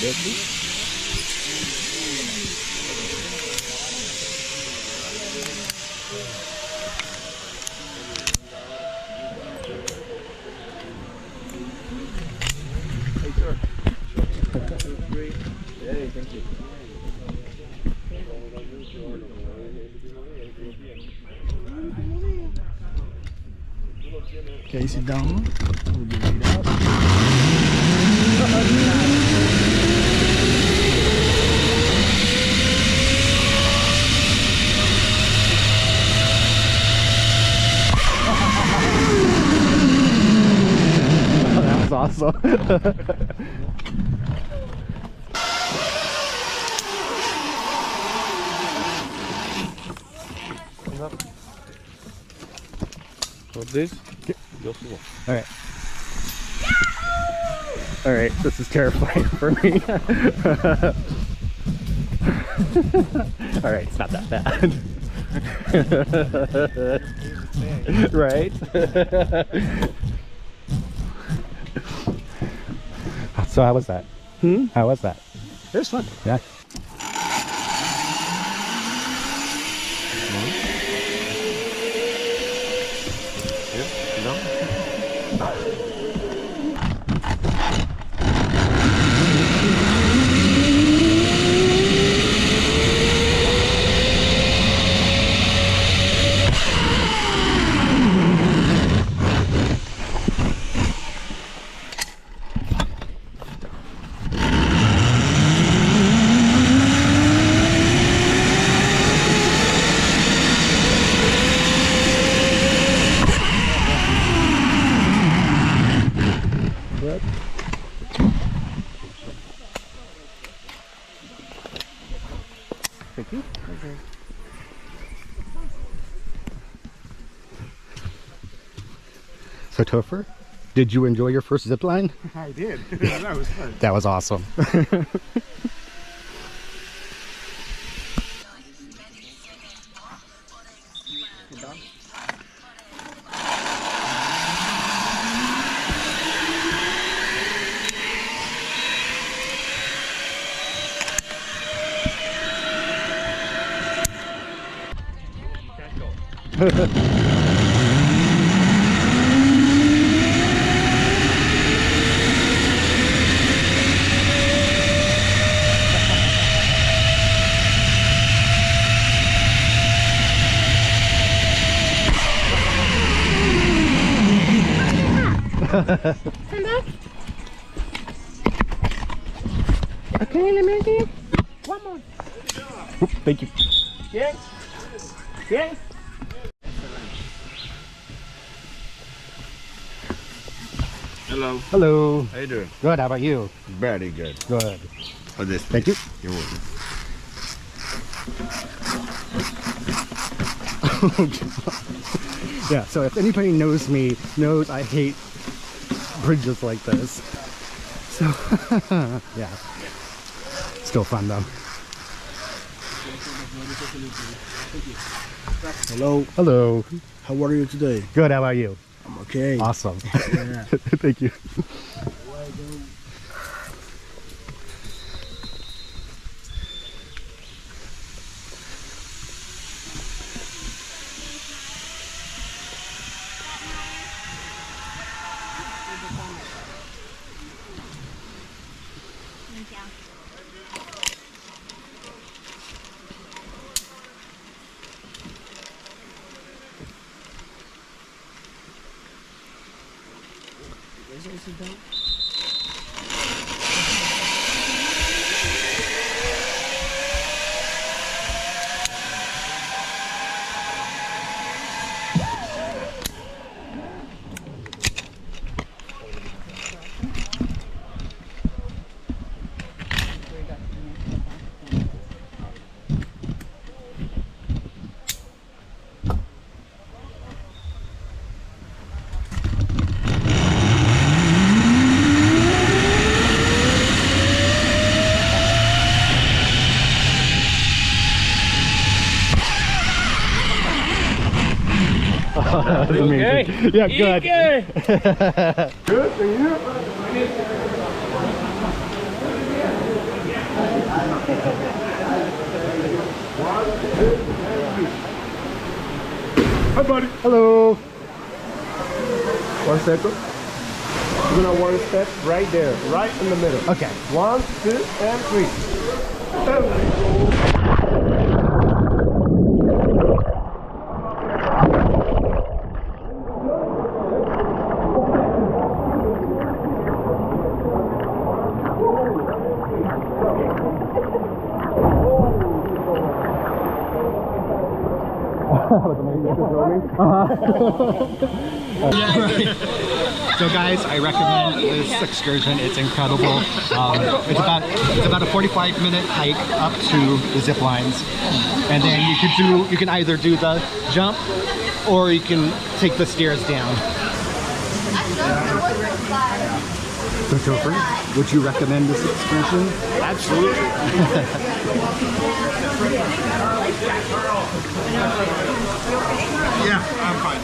Hey, thank you. Okay, sit down. We'll get it out. That was awesome. What's this? Alright. Alright, this is terrifying for me. Alright, it's not that bad. Right? So how was that? How was that? It was fun. Yeah. Thank you. Okay. So Topher, did you enjoy your first zip line? I did. That was fun. That was awesome. Okay, let me see. One more. Thank you. Yes. Yes. Hello. Hello. How you doing? Good. How about you? Very good. Good. For this. Thank you. You're welcome. Yeah. So if anybody knows me, knows I hate bridges like this. So yeah. Still fun though. Hello. Hello. How are you today? Good. How about you? I'm okay. Awesome. Yeah. Thank you. That's amazing. Yeah, good. Good for you. Hi, buddy. Hello. 1 second. You're gonna one step right there, right in the middle. Okay. 1, 2, and 3. There we go. So guys, I recommend this excursion. It's incredible. It's about a 45-minute hike up to the zip lines, and then you can either do the jump or you can take the stairs down. So Topher, would you recommend this excursion? Absolutely. Yeah, I'm fine.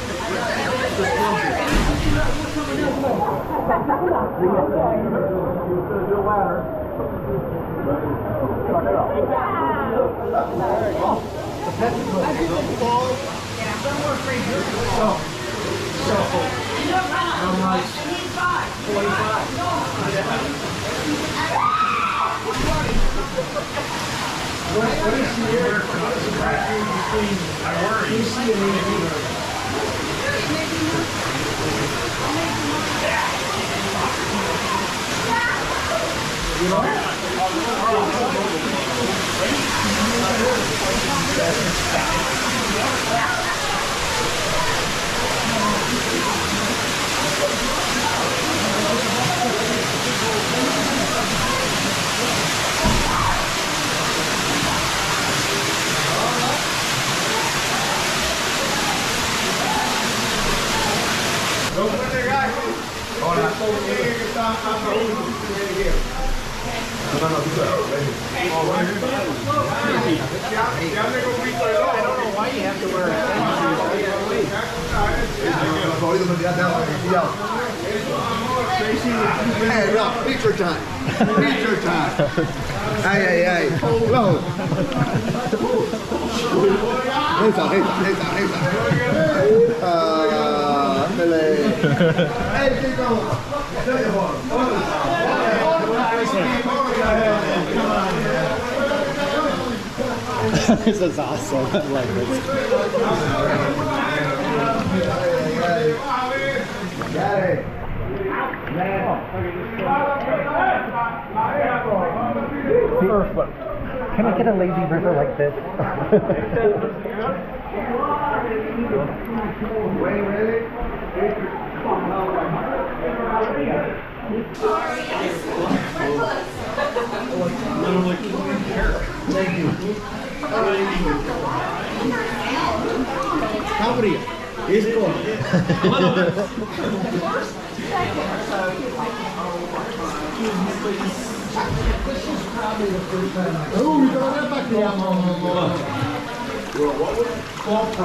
Hey, Rob, picture time. Picture time. Hey, hey, hey. Whoa. Hands up, hands up, hands up, hands up. Hey, keep going. This is awesome. I like this. Can I get a lazy river like this? Thank you. How are you? It's cool. Oh, we got that back there. What was